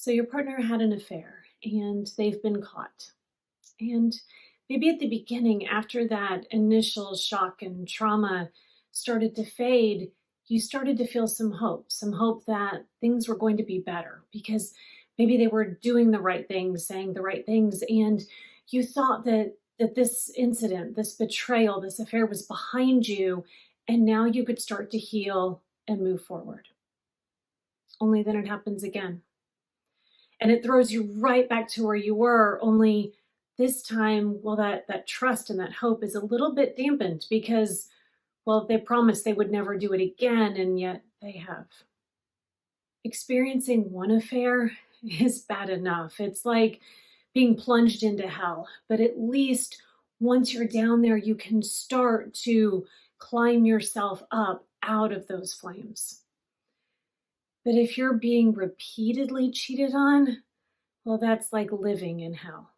So your partner had an affair and they've been caught. And maybe at the beginning, after that initial shock and trauma started to fade, you started to feel some hope that things were going to be better because maybe they were doing the right things, saying the right things. And you thought that this incident, this betrayal, this affair was behind you, and now you could start to heal and move forward. Only then it happens again. And it throws you right back to where you were, only this time, well, that trust and that hope is a little bit dampened because, well, they promised they would never do it again, and yet they have. Experiencing one affair is bad enough. It's like being plunged into hell, but at least once you're down there, you can start to climb yourself up out of those flames. But if you're being repeatedly cheated on, well, that's like living in hell.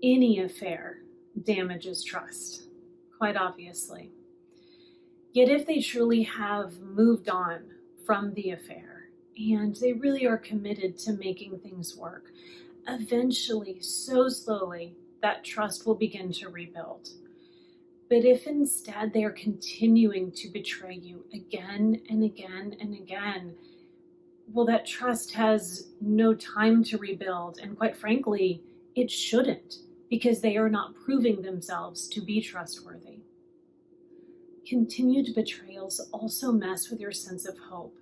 Any affair damages trust, quite obviously. Yet if they truly have moved on from the affair and they really are committed to making things work, eventually, so slowly, that trust will begin to rebuild. But if instead they are continuing to betray you again and again and again, well, that trust has no time to rebuild. And quite frankly, it shouldn't, because they are not proving themselves to be trustworthy. Continued betrayals also mess with your sense of hope.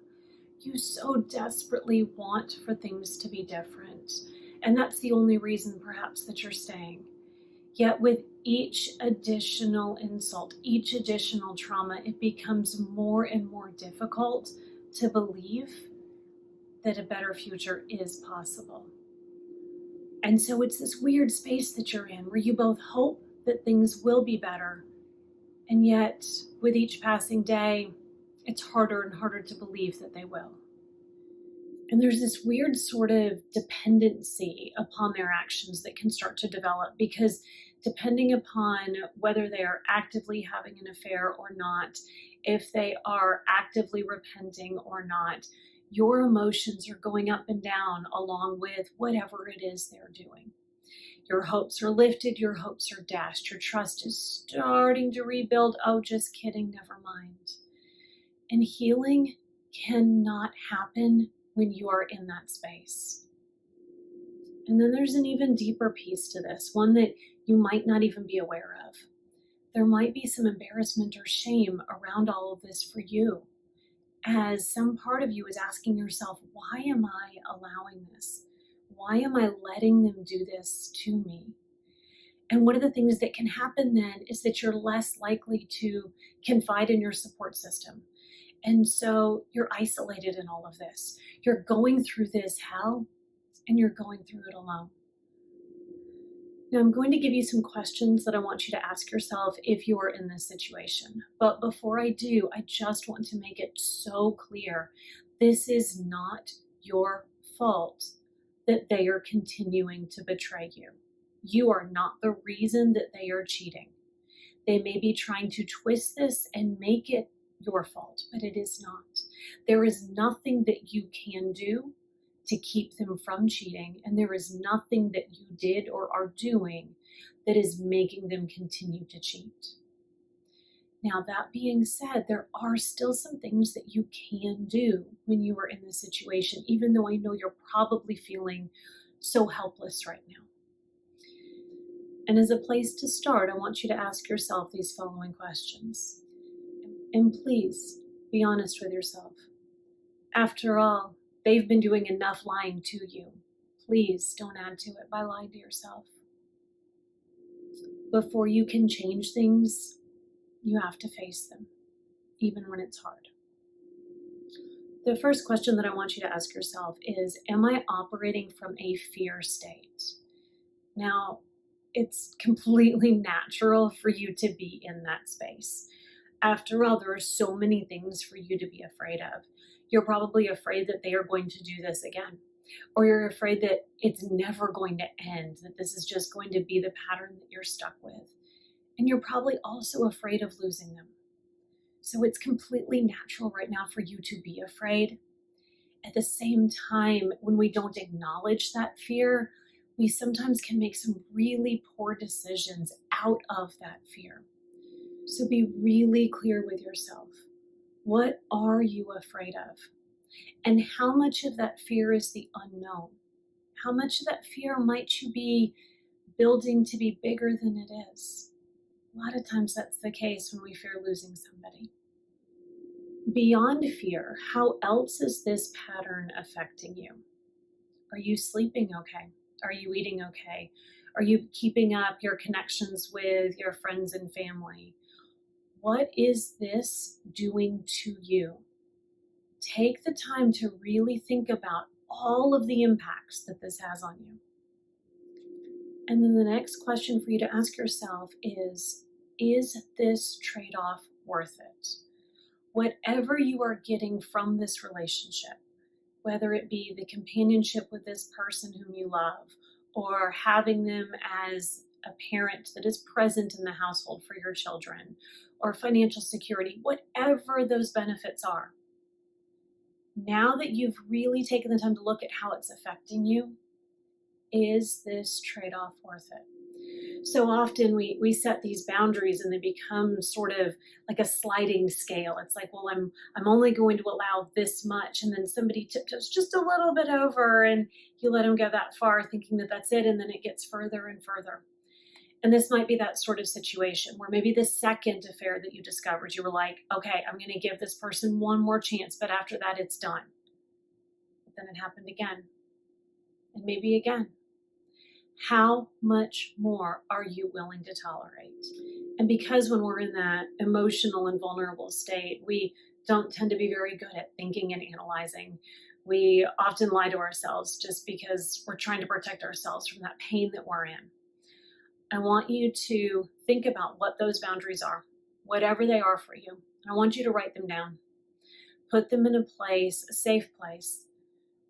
You so desperately want for things to be different. And that's the only reason, perhaps, that you're staying. Yet with each additional insult, each additional trauma, it becomes more and more difficult to believe that a better future is possible. And so it's this weird space that you're in where you both hope that things will be better, and yet with each passing day, it's harder and harder to believe that they will. And there's this weird sort of dependency upon their actions that can start to develop, because depending upon whether they are actively having an affair or not, if they are actively repenting or not, your emotions are going up and down along with whatever it is they're doing. Your hopes are lifted, your hopes are dashed, your trust is starting to rebuild. Oh, just kidding, never mind. And healing cannot happen when you are in that space. And then there's an even deeper piece to this, one that you might not even be aware of. There might be some embarrassment or shame around all of this for you, as some part of you is asking yourself, why am I allowing this? Why am I letting them do this to me? And one of the things that can happen then is that you're less likely to confide in your support system. And so you're isolated in all of this. You're going through this hell, and you're going through it alone. Now, I'm going to give you some questions that I want you to ask yourself if you are in this situation. But before I do, I just want to make it so clear. This is not your fault that they are continuing to betray you. You are not the reason that they are cheating. They may be trying to twist this and make it your fault, but it is not. There is nothing that you can do to keep them from cheating, and there is nothing that you did or are doing that is making them continue to cheat. Now, that being said, there are still some things that you can do when you are in this situation, even though I know you're probably feeling so helpless right now. And as a place to start, I want you to ask yourself these following questions. And please be honest with yourself. After all, they've been doing enough lying to you. Please don't add to it by lying to yourself. Before you can change things, you have to face them, even when it's hard. The first question that I want you to ask yourself is, am I operating from a fear state? Now, it's completely natural for you to be in that space. After all, there are so many things for you to be afraid of. You're probably afraid that they are going to do this again, or you're afraid that it's never going to end, that this is just going to be the pattern that you're stuck with. And you're probably also afraid of losing them. So it's completely natural right now for you to be afraid. At the same time, when we don't acknowledge that fear, we sometimes can make some really poor decisions out of that fear. So be really clear with yourself. What are you afraid of? And how much of that fear is the unknown? How much of that fear might you be building to be bigger than it is? A lot of times that's the case when we fear losing somebody. Beyond fear, how else is this pattern affecting you? Are you sleeping okay? Are you eating okay? Are you keeping up your connections with your friends and family? What is this doing to you? Take the time to really think about all of the impacts that this has on you. And then the next question for you to ask yourself is this trade off worth it? Whatever you are getting from this relationship, whether it be the companionship with this person whom you love, or having them as a parent that is present in the household for your children, or financial security, whatever those benefits are. Now that you've really taken the time to look at how it's affecting you, is this trade-off worth it? So often we set these boundaries and they become sort of like a sliding scale. It's like, well, I'm only going to allow this much, and then somebody tiptoes just a little bit over, and you let them go that far, thinking that that's it, and then it gets further and further. And this might be that sort of situation where maybe the second affair that you discovered, you were like, okay, I'm going to give this person one more chance, but after that, it's done. But then it happened again, and maybe again. How much more are you willing to tolerate? And because when we're in that emotional and vulnerable state, we don't tend to be very good at thinking and analyzing. We often lie to ourselves just because we're trying to protect ourselves from that pain that we're in. I want you to think about what those boundaries are, whatever they are for you. And I want you to write them down. Put them in a place, a safe place,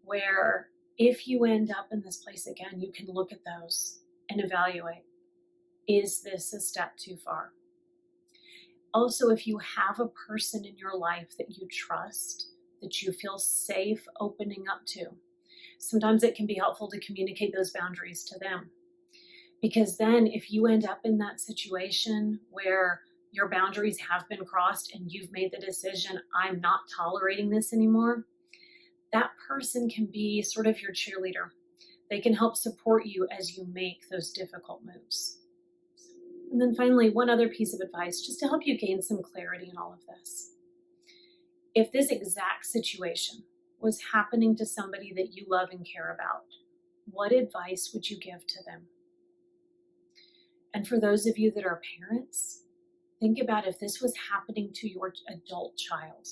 where if you end up in this place again, you can look at those and evaluate, is this a step too far? Also, if you have a person in your life that you trust, that you feel safe opening up to, sometimes it can be helpful to communicate those boundaries to them. Because then if you end up in that situation where your boundaries have been crossed and you've made the decision, I'm not tolerating this anymore, that person can be sort of your cheerleader. They can help support you as you make those difficult moves. And then finally, one other piece of advice, just to help you gain some clarity in all of this. If this exact situation was happening to somebody that you love and care about, what advice would you give to them? And for those of you that are parents, think about if this was happening to your adult child,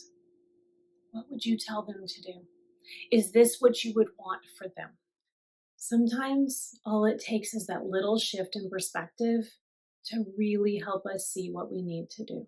what would you tell them to do? Is this what you would want for them? Sometimes all it takes is that little shift in perspective to really help us see what we need to do.